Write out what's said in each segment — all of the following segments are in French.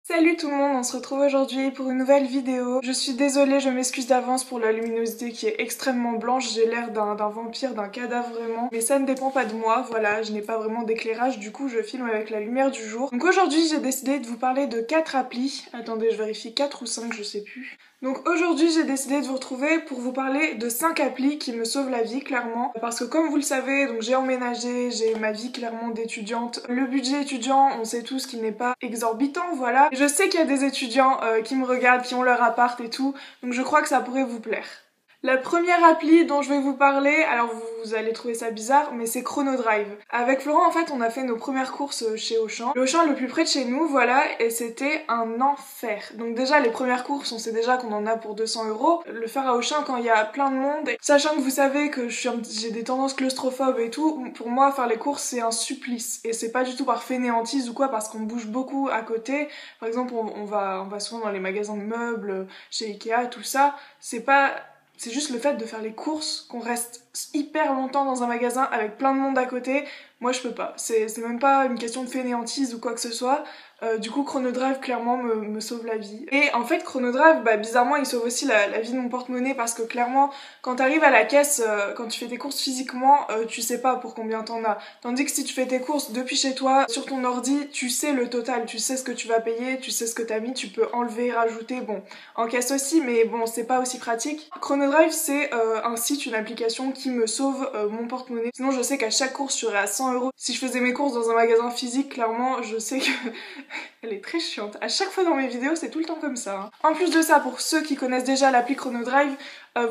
Salut tout le monde, on se retrouve aujourd'hui pour une nouvelle vidéo. Je suis désolée, je m'excuse d'avance pour la luminosité qui est extrêmement blanche. J'ai l'air d'un vampire, d'un cadavre vraiment. Mais ça ne dépend pas de moi, voilà, je n'ai pas vraiment d'éclairage, du coup je filme avec la lumière du jour. Donc aujourd'hui j'ai décidé de vous parler de 4 applis. Attendez, je vérifie, 4 ou 5, je sais plus. Donc aujourd'hui j'ai décidé de vous retrouver pour vous parler de 5 applis qui me sauvent la vie clairement. Parce que comme vous le savez, donc j'ai emménagé, j'ai ma vie clairement d'étudiante. Le budget étudiant, on sait tous qu'il n'est pas exorbitant, voilà. Je sais qu'il y a des étudiants qui me regardent, qui ont leur appart et tout, donc je crois que ça pourrait vous plaire. La première appli dont je vais vous parler, alors vous allez trouver ça bizarre, mais c'est Chronodrive. Avec Florent, en fait, on a fait nos premières courses chez Auchan. Le Auchan le plus près de chez nous, voilà, et c'était un enfer. Donc déjà, les premières courses, on sait déjà qu'on en a pour 200 €. Le faire à Auchan quand il y a plein de monde, sachant que vous savez que j'ai des tendances claustrophobes et tout, pour moi, faire les courses, c'est un supplice. Et c'est pas du tout par fainéantise ou quoi, parce qu'on bouge beaucoup à côté. Par exemple, on va souvent dans les magasins de meubles, chez Ikea, tout ça. C'est juste le fait de faire les courses, qu'on reste hyper longtemps dans un magasin avec plein de monde à côté. Moi je peux pas, c'est même pas une question de fainéantise ou quoi que ce soit. Du coup Chronodrive clairement me sauve la vie. Et en fait Chronodrive, bizarrement il sauve aussi la vie de mon porte-monnaie, parce que clairement quand t'arrives à la caisse, quand tu fais tes courses physiquement, tu sais pas pour combien t'en as. Tandis que si tu fais tes courses depuis chez toi, sur ton ordi, tu sais le total, tu sais ce que tu vas payer, tu sais ce que t'as mis, tu peux enlever, rajouter, bon, en caisse aussi, mais bon c'est pas aussi pratique. Chronodrive c'est un site, une application qui me sauve mon porte-monnaie. Sinon je sais qu'à chaque course je serais à 100 €. Si je faisais mes courses dans un magasin physique, clairement je sais que elle est très chiante. À chaque fois dans mes vidéos, c'est tout le temps comme ça. Hein. En plus de ça, pour ceux qui connaissent déjà l'appli Chronodrive,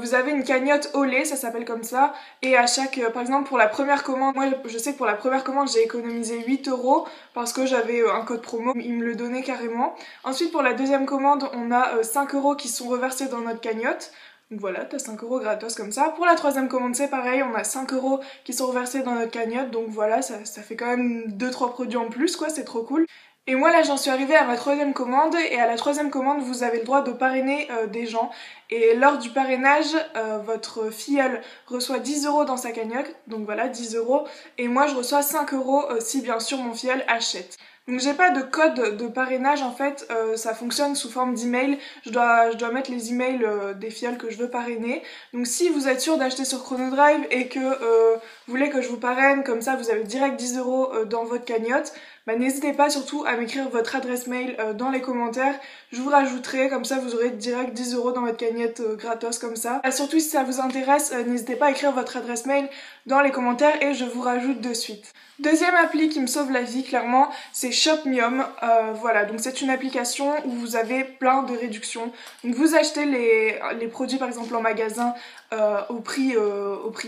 vous avez une cagnotte Olé, ça s'appelle comme ça. Et à chaque, par exemple pour la première commande, moi je sais que pour la première commande j'ai économisé 8 € parce que j'avais un code promo, il me le donnait carrément. Ensuite pour la deuxième commande, on a 5 € qui sont reversés dans notre cagnotte. Donc voilà, t'as 5 € gratos comme ça. Pour la troisième commande, c'est pareil, on a 5 € qui sont reversés dans notre cagnotte. Donc voilà, ça fait quand même 2-3 produits en plus, quoi, c'est trop cool. Et moi là j'en suis arrivée à ma troisième commande, et à la troisième commande vous avez le droit de parrainer des gens. Et lors du parrainage, votre filleule reçoit 10 € dans sa cagnotte, donc voilà 10 €, et moi je reçois 5 € si bien sûr mon filleul achète. Donc j'ai pas de code de parrainage en fait, ça fonctionne sous forme d'email. Je dois mettre les emails des filleuls que je veux parrainer. Donc si vous êtes sûr d'acheter sur Chronodrive et que vous voulez que je vous parraine, comme ça vous avez direct 10 € dans votre cagnotte, n'hésitez pas surtout à m'écrire votre adresse mail dans les commentaires. Je vous rajouterai, comme ça vous aurez direct 10 € dans votre cagnotte gratos comme ça. Surtout si ça vous intéresse, n'hésitez pas à écrire votre adresse mail dans les commentaires et je vous rajoute de suite. Deuxième appli qui me sauve la vie clairement, c'est Shopmium. Voilà, donc c'est une application où vous avez plein de réductions. Donc vous achetez les produits par exemple en magasin au prix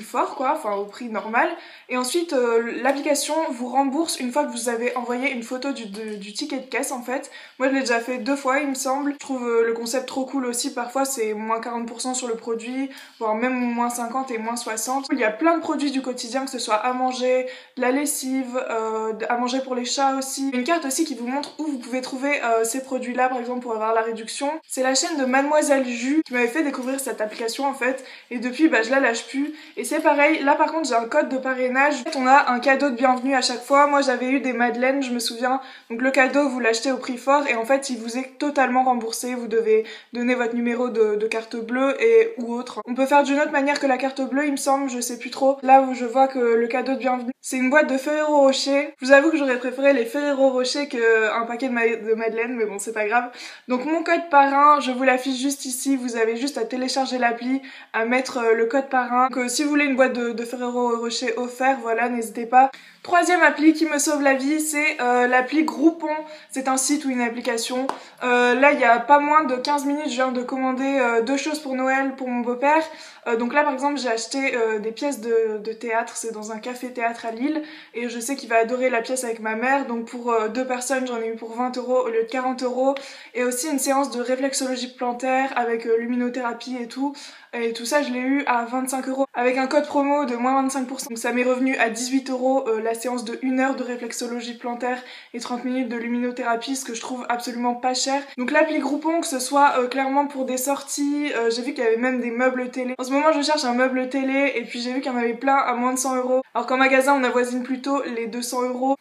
fort quoi, enfin au prix normal, et ensuite l'application vous rembourse une fois que vous avez envoyé une photo du ticket de caisse en fait. Moi je l'ai déjà fait 2 fois il me semble. Je trouve le concept trop cool aussi, parfois c'est moins 40% sur le produit, voire même moins 50 et moins 60. Il y a plein de produits du quotidien, que ce soit à manger, de la lessive, à manger pour les chats aussi. Une carte aussi qui vous montre où vous pouvez trouver ces produits là par exemple pour avoir la réduction. C'est la chaîne de Mademoiselle Jus qui m'avait fait découvrir cette application en fait, et depuis je la lâche plus. Et c'est pareil, là par contre j'ai un code de parrainage. En fait, on a un cadeau de bienvenue à chaque fois. Moi j'avais eu des madeleines, je me souviens. Donc le cadeau vous l'achetez au prix fort et en fait il vous est totalement remboursé. Vous devez donner votre numéro de carte bleue ou autre. On peut faire d'une autre manière que la carte bleue il me semble, je sais plus trop. Là où je vois que le cadeau de bienvenue c'est une boîte de Ferrero Rocher. Je vous avoue que j'aurais préféré les Ferrero Rocher qu'un paquet de madeleine, mais bon c'est pas grave. Donc mon code parrain, je vous l'affiche juste ici. Vous avez juste à télécharger l'appli, à mettre le code parrain. Donc si vous voulez une boîte de Ferrero Rocher offert, voilà, n'hésitez pas. Troisième appli qui me sauve la vie, c'est l'appli Groupon. C'est un site ou une application. Là il y a pas moins de 15 minutes je viens de commander 2 choses pour Noël pour mon beau-père. Donc là par exemple j'ai acheté des pièces de théâtre, c'est dans un café-théâtre à Lille, et je sais qu'il va adorer la pièce avec ma mère. Donc pour 2 personnes j'en ai eu pour 20 € au lieu de 40 €. Et aussi une séance de réflexologie plantaire avec luminothérapie et tout. Et tout ça je l'ai eu à 25 € avec un code promo de moins 25%. Donc ça m'est revenu à 18 € la séance de 1 heure de réflexologie plantaire et 30 minutes de luminothérapie, ce que je trouve absolument pas cher. Donc l'appli Groupon, que ce soit clairement pour des sorties, j'ai vu qu'il y avait même des meubles télé. En ce moment je cherche un meuble télé et puis j'ai vu qu'il y en avait plein à moins de 100 €. Alors qu'en magasin on avoisine plutôt les 200 €.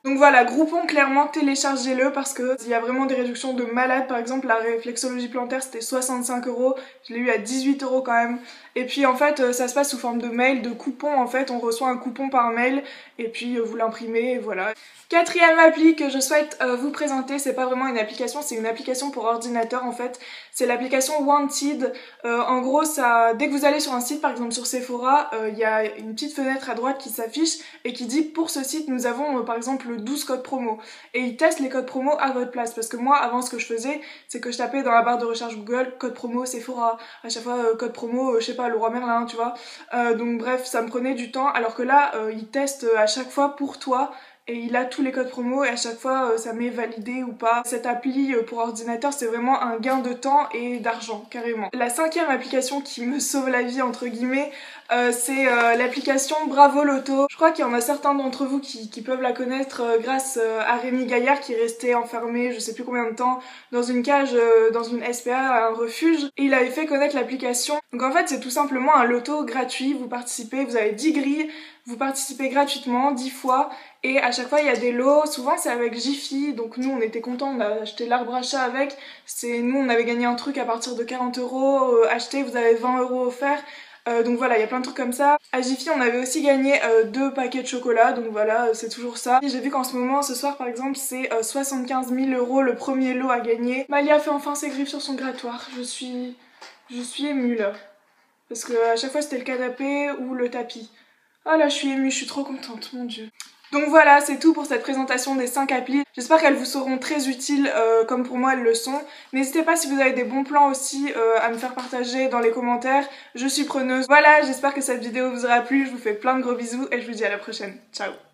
Donc voilà, Groupon, clairement téléchargez-le parce que il y a vraiment des réductions de malade. Par exemple, la réflexologie plantaire c'était 65 €, je l'ai eu à 18 € quand même. Et puis en fait, ça se passe sous forme de mail, de coupon en fait, on reçoit un coupon par mail et puis vous l'imprimez et voilà. Quatrième appli que je souhaite vous présenter, c'est pas vraiment une application, c'est une application pour ordinateur en fait. C'est l'application Wanted. En gros, ça, dès que vous allez sur un site, par exemple sur Sephora, il y a une petite fenêtre à droite qui s'affiche et qui dit pour ce site nous avons par exemple 12 codes promo. Et ils testent les codes promo à votre place. Parce que moi, avant, ce que je faisais, c'est que je tapais dans la barre de recherche Google code promo Sephora. À chaque fois, code promo, je sais pas, Leroy Merlin, tu vois. Donc bref, ça me prenait du temps. Alors que là, ils testent à chaque fois pour toi. Et il a tous les codes promo et à chaque fois ça m'est validé ou pas. Cette appli pour ordinateur c'est vraiment un gain de temps et d'argent carrément. La cinquième application qui me sauve la vie entre guillemets c'est l'application Bravo Loto. Je crois qu'il y en a certains d'entre vous qui peuvent la connaître grâce à Rémi Gaillard qui restait enfermé je sais plus combien de temps dans une cage, dans une SPA, un refuge. Et il avait fait connaître l'application. Donc en fait c'est tout simplement un loto gratuit, vous participez, vous avez 10 grilles, vous participez gratuitement 10 fois et à chaque fois il y a des lots, souvent c'est avec Jiffy, donc nous on était contents, on a acheté l'arbre à chat avec, nous on avait gagné un truc à partir de 40 €, acheté vous avez 20 € offerts. Donc voilà, il y a plein de trucs comme ça. À Jiffy, on avait aussi gagné 2 paquets de chocolat, donc voilà, c'est toujours ça. J'ai vu qu'en ce moment, ce soir par exemple, c'est 75 000 € le premier lot à gagner. Malia fait enfin ses griffes sur son grattoir. Je suis émue là. Parce que à chaque fois c'était le canapé ou le tapis. Ah là, je suis émue, je suis trop contente, mon dieu. Donc voilà, c'est tout pour cette présentation des 5 applis. J'espère qu'elles vous seront très utiles comme pour moi elles le sont. N'hésitez pas si vous avez des bons plans aussi à me faire partager dans les commentaires. Je suis preneuse. Voilà, j'espère que cette vidéo vous aura plu. Je vous fais plein de gros bisous et je vous dis à la prochaine. Ciao.